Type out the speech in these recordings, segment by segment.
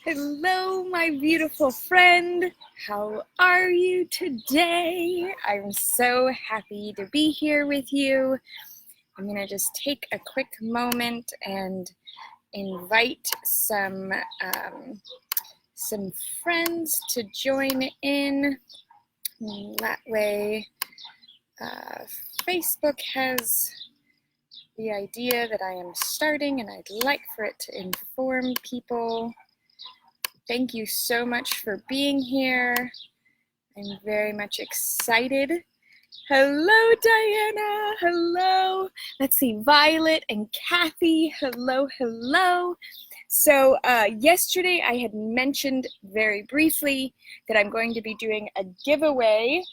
Hello, my beautiful friend. How are you today? I'm so happy to be here with you. I'm going to just take a quick moment and invite some friends to join in. That way, Facebook has the idea that I am starting, and I'd like for it to inform people. Thank you so much for being here. I'm very much excited. Hello, Diana. Hello. Let's see, Violet and Kathy. Hello, hello. So yesterday I had mentioned very briefly that I'm going to be doing a giveaway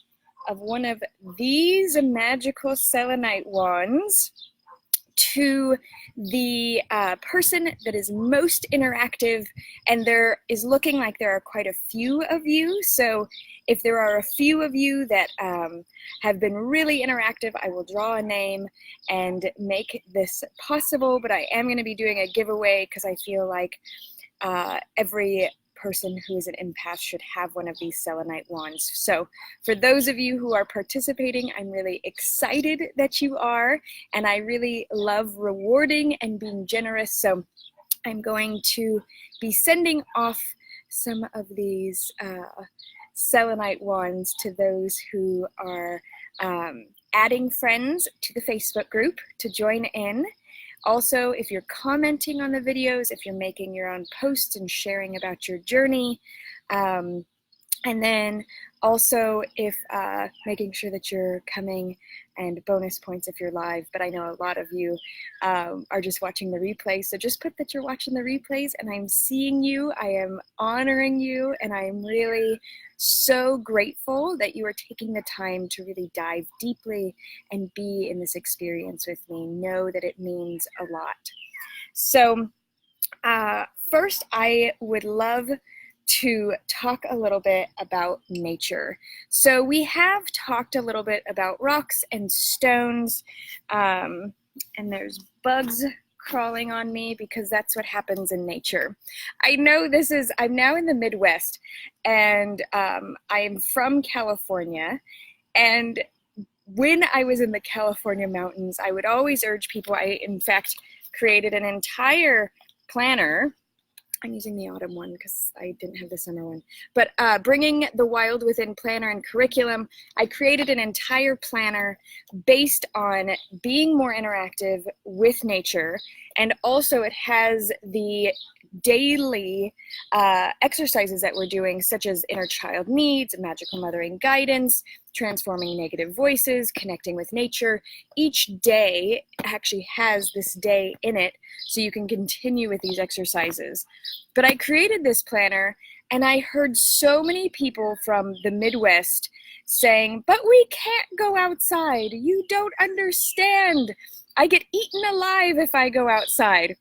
of one of these magical selenite wands to the person that is most interactive, and there is looking like there are quite a few of you. So if there are a few of you that have been really interactive, I will draw a name and make this possible. But I am going to be doing a giveaway because I feel like every person who is an empath should have one of these selenite wands. So for those of you who are participating, I'm really excited that you are, and I really love rewarding and being generous. So I'm going to be sending off some of these selenite wands to those who are adding friends to the Facebook group to join in. Also, if you're commenting on the videos, if you're making your own posts and sharing about your journey, and then also if making sure that you're coming, and bonus points if you're live, but I know a lot of you are just watching the replay, so just put that you're watching the replays and I'm seeing you, I am honoring you, and I'm really so grateful that you are taking the time to really dive deeply and be in this experience with me. Know that it means a lot. So first, I would love to talk a little bit about nature. So we have talked a little bit about rocks and stones, and there's bugs crawling on me because that's what happens in nature. I know I'm now in the Midwest, and I am from California, and when I was in the California mountains, I would always urge people, I in fact created an entire planner. I'm using the autumn one because I didn't have the summer one. But bringing the Wild Within planner and curriculum, I created an entire planner based on being more interactive with nature. And also it has the daily exercises that we're doing, such as inner child needs, magical mothering guidance, transforming negative voices, connecting with nature. Each day actually has this day in it, so you can continue with these exercises. But I created this planner, and I heard so many people from the Midwest saying, but we can't go outside. You don't understand. I get eaten alive if I go outside.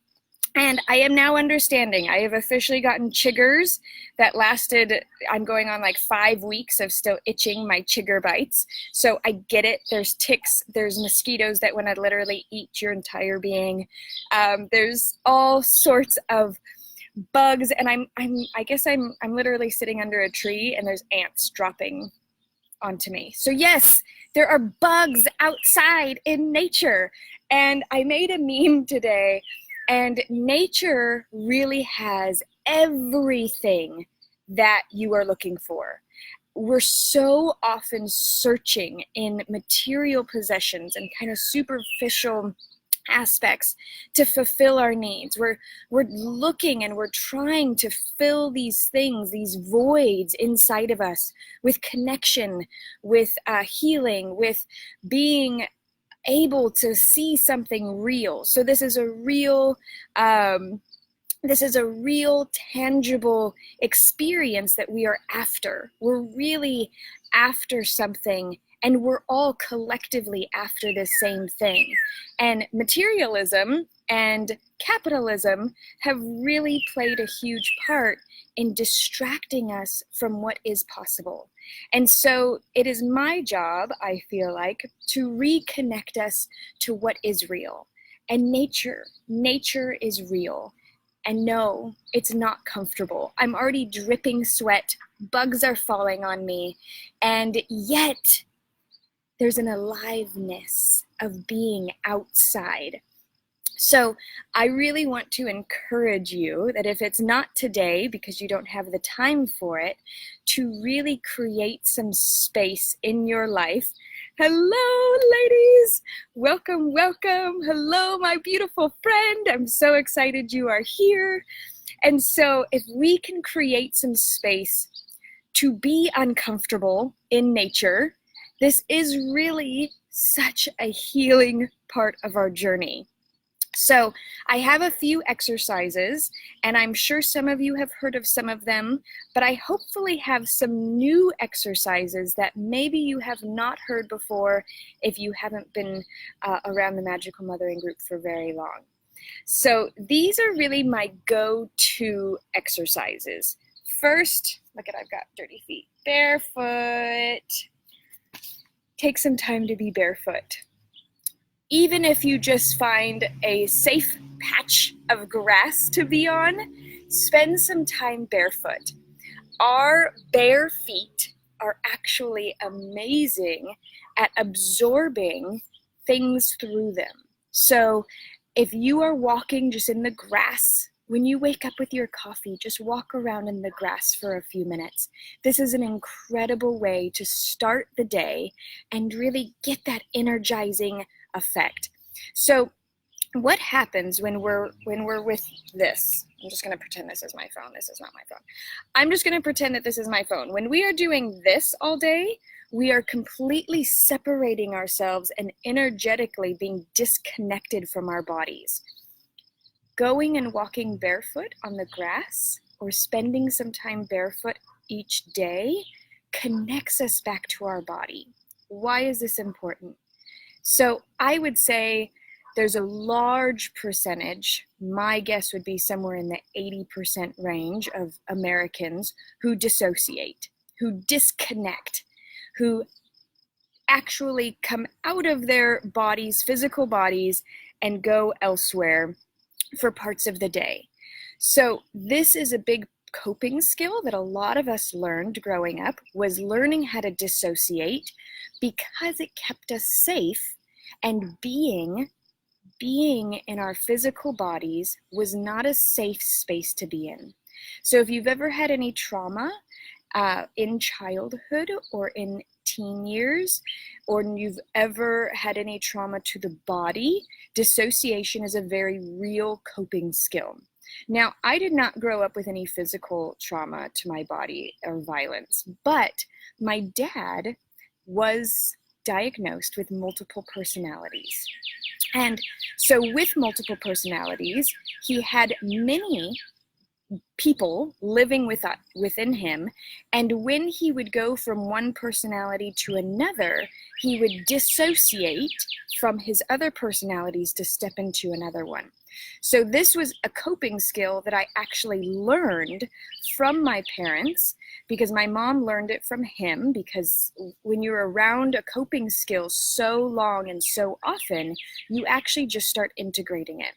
And I am now understanding. I have officially gotten chiggers that lasted, I'm going on like 5 weeks of still itching my chigger bites. So I get it. There's ticks, there's mosquitoes that want to literally eat your entire being. There's all sorts of bugs, and I guess I'm literally sitting under a tree and there's ants dropping onto me. So yes, there are bugs outside in nature. And I made a meme today. And nature really has everything that you are looking for. We're so often searching in material possessions and kind of superficial aspects to fulfill our needs. We're looking and we're trying to fill these things, these voids inside of us, with connection, with healing, with being able to see something real. So this is a real tangible experience that we are after. We're really after something, and we're all collectively after the same thing. And materialism and capitalism have really played a huge part in distracting us from what is possible. And so it is my job, I feel like, to reconnect us to what is real. And nature is real. And no, it's not comfortable. I'm already dripping sweat, bugs are falling on me, and yet there's an aliveness of being outside. So I really want to encourage you that if it's not today because you don't have the time for it, to really create some space in your life. Hello, ladies. Welcome, welcome. Hello, my beautiful friend. I'm so excited you are here. And so if we can create some space to be uncomfortable in nature, this is really such a healing part of our journey. So I have a few exercises, and I'm sure some of you have heard of some of them, but I hopefully have some new exercises that maybe you have not heard before if you haven't been around the Magical Mothering group for very long. So these are really my go-to exercises. First, look at, I've got dirty feet. Barefoot. Take some time to be barefoot. Even if you just find a safe patch of grass to be on, spend some time barefoot. Our bare feet are actually amazing at absorbing things through them. So if you are walking just in the grass, when you wake up with your coffee, just walk around in the grass for a few minutes. This is an incredible way to start the day and really get that energizing effect. So what happens when we're with this? I'm just going to pretend this is my phone. This is not my phone. I'm just going to pretend that this is my phone. When we are doing this all day, we are completely separating ourselves and energetically being disconnected from our bodies. Going and walking barefoot on the grass or spending some time barefoot each day connects us back to our body. Why is this important? So I would say there's a large percentage, my guess would be somewhere in the 80% range of Americans who dissociate, who disconnect, who actually come out of their bodies, physical bodies, and go elsewhere for parts of the day. So this is a big coping skill that a lot of us learned growing up, was learning how to dissociate because it kept us safe, and being in our physical bodies was not a safe space to be in. So if you've ever had any trauma in childhood or in teen years, or you've ever had any trauma to the body, dissociation is a very real coping skill. Now, I did not grow up with any physical trauma to my body or violence, but my dad was diagnosed with multiple personalities. And so with multiple personalities, he had many people living within him, and when he would go from one personality to another, he would dissociate from his other personalities to step into another one. So this was a coping skill that I actually learned from my parents, because my mom learned it from him, because when you're around a coping skill so long and so often, you actually just start integrating it.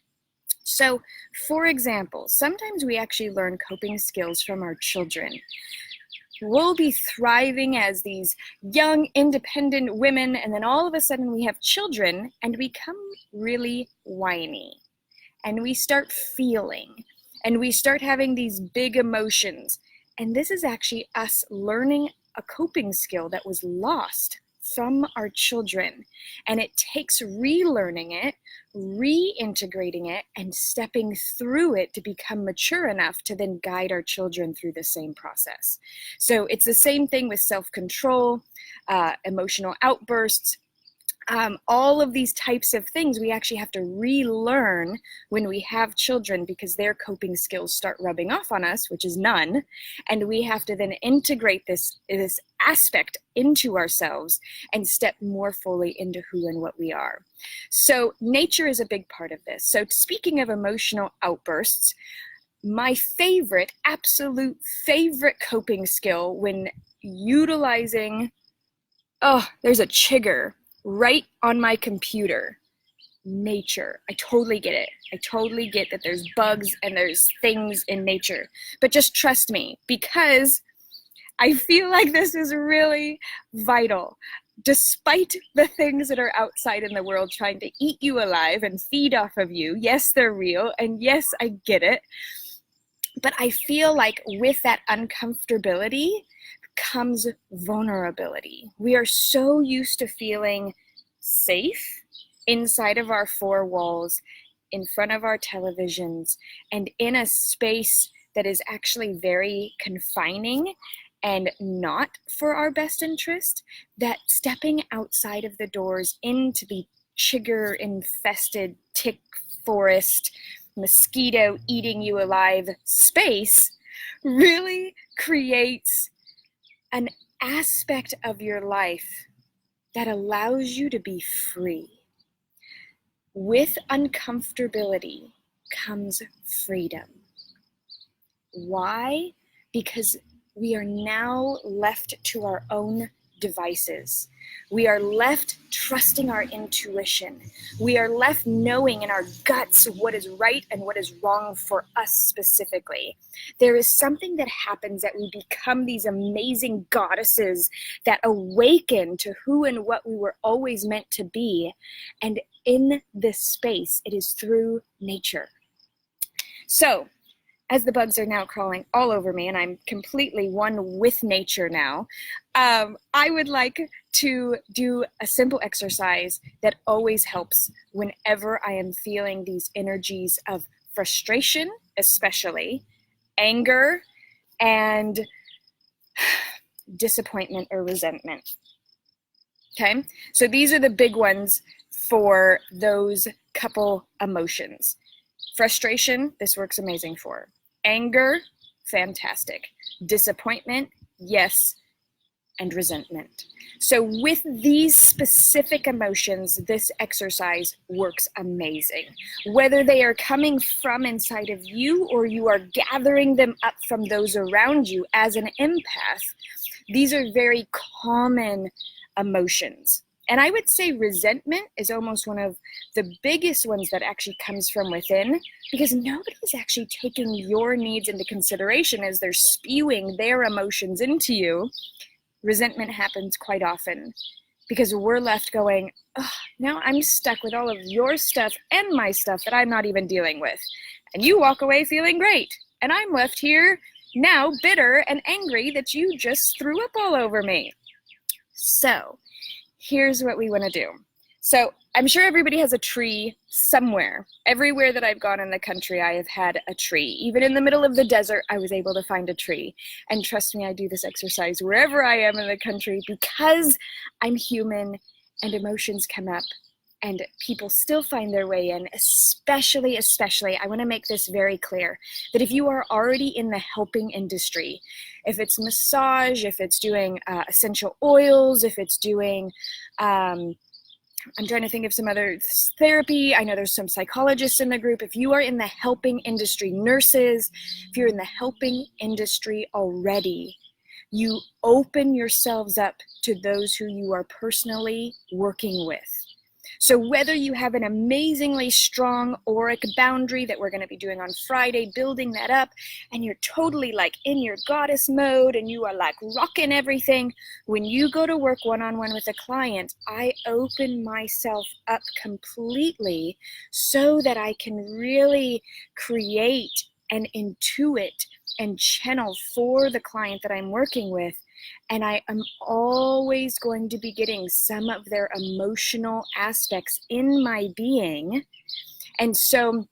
So, for example, sometimes we actually learn coping skills from our children. We'll be thriving as these young, independent women, and then all of a sudden we have children and we become really whiny. And we start feeling, and we start having these big emotions. And this is actually us learning a coping skill that was lost from our children. And it takes relearning it, reintegrating it, and stepping through it to become mature enough to then guide our children through the same process. So it's the same thing with self-control, emotional outbursts, all of these types of things we actually have to relearn when we have children, because their coping skills start rubbing off on us, which is none, and we have to then integrate this aspect into ourselves and step more fully into who and what we are. So nature is a big part of this. So speaking of emotional outbursts, my absolute favorite coping skill when utilizing, there's a chigger right on my computer. nature. I totally get it. I totally get that there's bugs and there's things in nature. But just trust me, because I feel like this is really vital. Despite the things that are outside in the world trying to eat you alive and feed off of you, yes, they're real, and yes, I get it. But I feel like with that uncomfortability comes vulnerability. We are so used to feeling safe inside of our four walls, in front of our televisions, and in a space that is actually very confining and not for our best interest, that stepping outside of the doors into the chigger-infested tick forest, mosquito eating you alive space really creates an aspect of your life that allows you to be free. With uncomfortability comes freedom. Why? Because we are now left to our own devices. We are left trusting our intuition. We are left knowing in our guts what is right and what is wrong for us specifically. There is something that happens that we become these amazing goddesses that awaken to who and what we were always meant to be. And in this space, it is through nature. So, as the bugs are now crawling all over me and I'm completely one with nature now, I would like to do a simple exercise that always helps whenever I am feeling these energies of frustration, especially anger and disappointment or resentment. Okay, so these are the big ones for those couple emotions. Frustration, this works amazing for. Anger, fantastic. Disappointment, yes, and resentment. So with these specific emotions, this exercise works amazing. Whether they are coming from inside of you or you are gathering them up from those around you as an empath, these are very common emotions. And I would say resentment is almost one of the biggest ones that actually comes from within, because nobody's actually taking your needs into consideration as they're spewing their emotions into you. Resentment happens quite often because we're left going, oh, now I'm stuck with all of your stuff and my stuff that I'm not even dealing with. And you walk away feeling great. And I'm left here now bitter and angry that you just threw up all over me. So here's what we want to do. So I'm sure everybody has a tree somewhere. Everywhere that I've gone in the country, I have had a tree. Even in the middle of the desert, I was able to find a tree. And trust me, I do this exercise wherever I am in the country because I'm human and emotions come up and people still find their way in, especially, I want to make this very clear, that if you are already in the helping industry, if it's massage, if it's doing essential oils, if it's doing, I'm trying to think of some other therapy. I know there's some psychologists in the group. If you are in the helping industry, nurses, if you're in the helping industry already, you open yourselves up to those who you are personally working with. So whether you have an amazingly strong auric boundary that we're going to be doing on Friday, building that up, and you're totally like in your goddess mode and you are like rocking everything, when you go to work one-on-one with a client, I open myself up completely so that I can really create and intuit and channel for the client that I'm working with. And I am always going to be getting some of their emotional aspects in my being. And so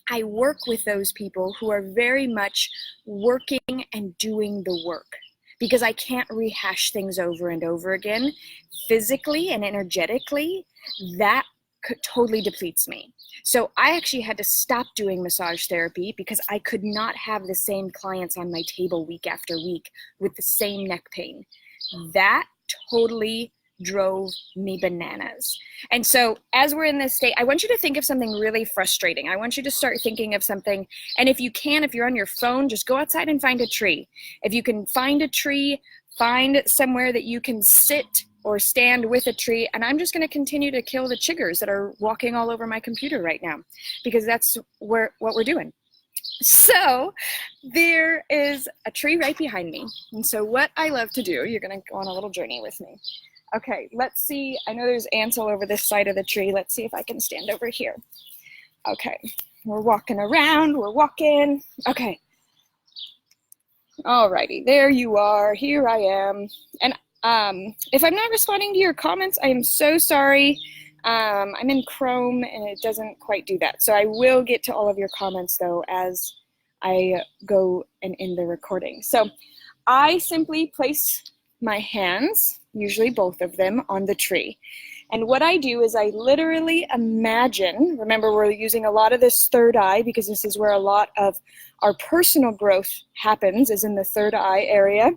I work with those people who are very much working and doing the work, because I can't rehash things over and over again. Physically and energetically, that totally depletes me. So I actually had to stop doing massage therapy because I could not have the same clients on my table week after week with the same neck pain. That totally drove me bananas. And so as we're in this state, I want you to think of something really frustrating. I want you to start thinking of something. And if you can, if you're on your phone, just go outside and find a tree. If you can find a tree, find somewhere that you can sit or stand with a tree, and I'm just going to continue to kill the chiggers that are walking all over my computer right now, because that's what we're doing. So there is a tree right behind me. And so what I love to do, you're going to go on a little journey with me. Okay, let's see. I know there's ants all over this side of the tree. Let's see if I can stand over here. Okay, we're walking around, we're walking. Okay. Alrighty, there you are. Here I am. And if I'm not responding to your comments, I am so sorry. I'm in Chrome and it doesn't quite do that. So I will get to all of your comments though as I go and end the recording. So I simply place my hands, usually both of them, on the tree. And what I do is I literally imagine, remember we're using a lot of this third eye because this is where a lot of our personal growth happens, is in the third eye area.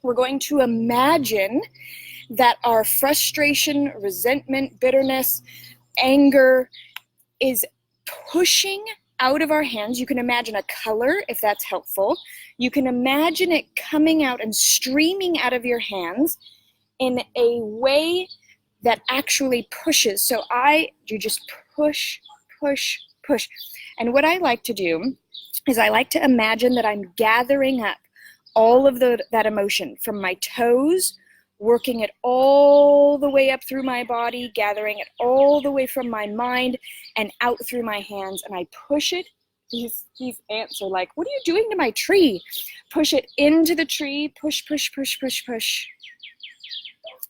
We're going to imagine that our frustration, resentment, bitterness, anger is pushing out of our hands. You can imagine a color if that's helpful. You can imagine it coming out and streaming out of your hands in a way that actually pushes. So you just push, push, push. And what I like to do is I like to imagine that I'm gathering up all of that emotion from my toes, working it all the way up through my body, gathering it all the way from my mind and out through my hands, and I push it. These ants are like, what are you doing to my tree? Push it into the tree, push, push, push, push, push.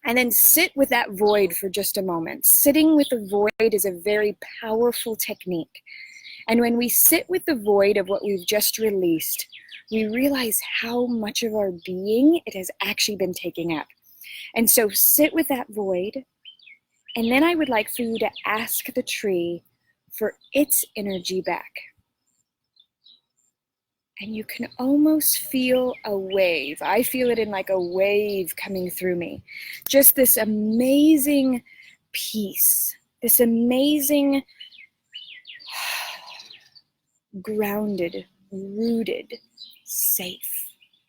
And then sit with that void for just a moment. Sitting with the void is a very powerful technique. And when we sit with the void of what we've just released, we realize how much of our being it has actually been taking up. And so sit with that void. And then I would like for you to ask the tree for its energy back. And you can almost feel a wave. I feel it in like a wave coming through me. Just this amazing peace, this amazing grounded, rooted, safe,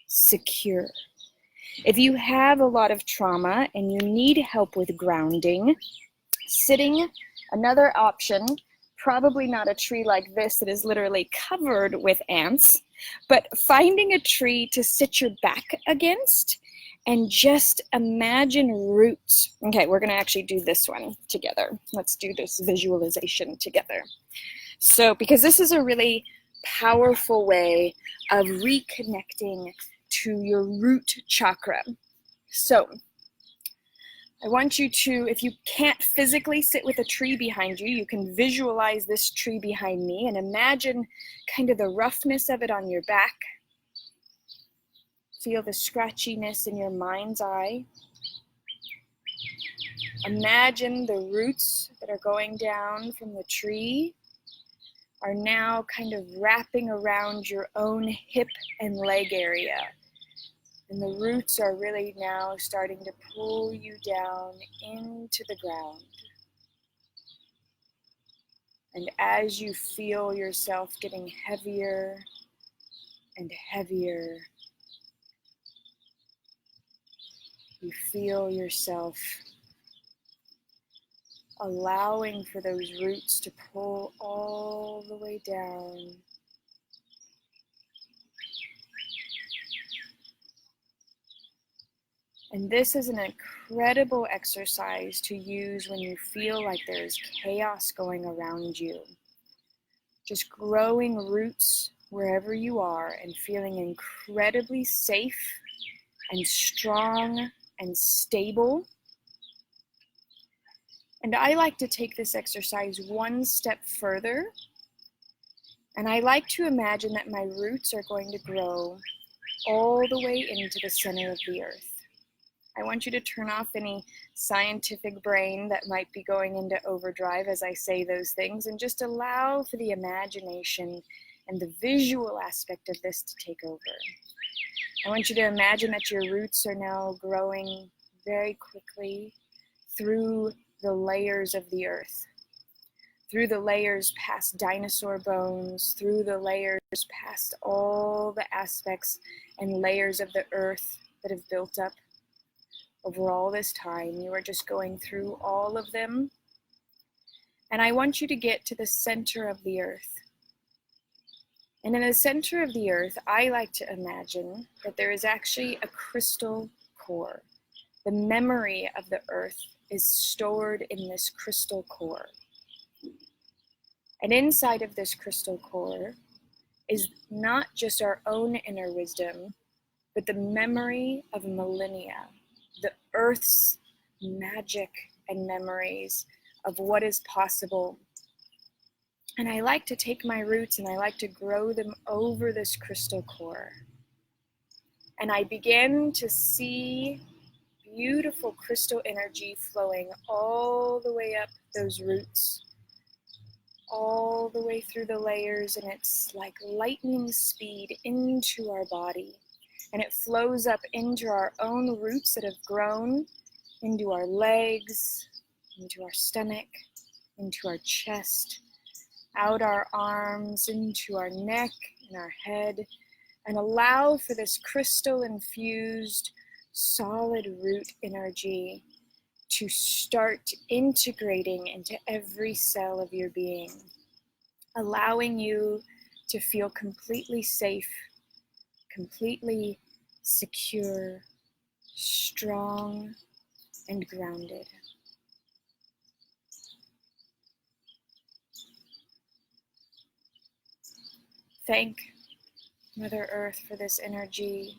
secure. If you have a lot of trauma and you need help with grounding, sitting, another option, probably not a tree like this that is literally covered with ants, but finding a tree to sit your back against and just imagine roots. Okay, we're going to actually do this one together. Let's do this visualization together. So, because this is a really powerful way of reconnecting to your root chakra. So, I want you to, if you can't physically sit with a tree behind you, you can visualize this tree behind me and imagine kind of the roughness of it on your back. Feel the scratchiness in your mind's eye. Imagine the roots that are going down from the tree are now kind of wrapping around your own hip and leg area. And the roots are really now starting to pull you down into the ground. And as you feel yourself getting heavier and heavier, you feel yourself allowing for those roots to pull all the way down. And this is an incredible exercise to use when you feel like there's chaos going around you. Just growing roots wherever you are and feeling incredibly safe and strong and stable. And I like to take this exercise one step further. And I like to imagine that my roots are going to grow all the way into the center of the earth. I want you to turn off any scientific brain that might be going into overdrive as I say those things, and just allow for the imagination and the visual aspect of this to take over. I want you to imagine that your roots are now growing very quickly through the layers of the earth, through the layers past dinosaur bones, through the layers past all the aspects and layers of the earth that have built up over all this time. You are just going through all of them. And I want you to get to the center of the earth. And in the center of the earth, I like to imagine that there is actually a crystal core. The memory of the earth is stored in this crystal core. And inside of this crystal core is not just our own inner wisdom, but the memory of millennia, the earth's magic and memories of what is possible. And I like to take my roots and I like to grow them over this crystal core. And I begin to see beautiful crystal energy flowing all the way up those roots, all the way through the layers, and it's like lightning speed into our body. And it flows up into our own roots that have grown, into our legs, into our stomach, into our chest, out our arms, into our neck and our head, and allow for this crystal infused solid root energy to start integrating into every cell of your being, allowing you to feel completely safe, completely secure, strong, and grounded. Thank Mother Earth for this energy.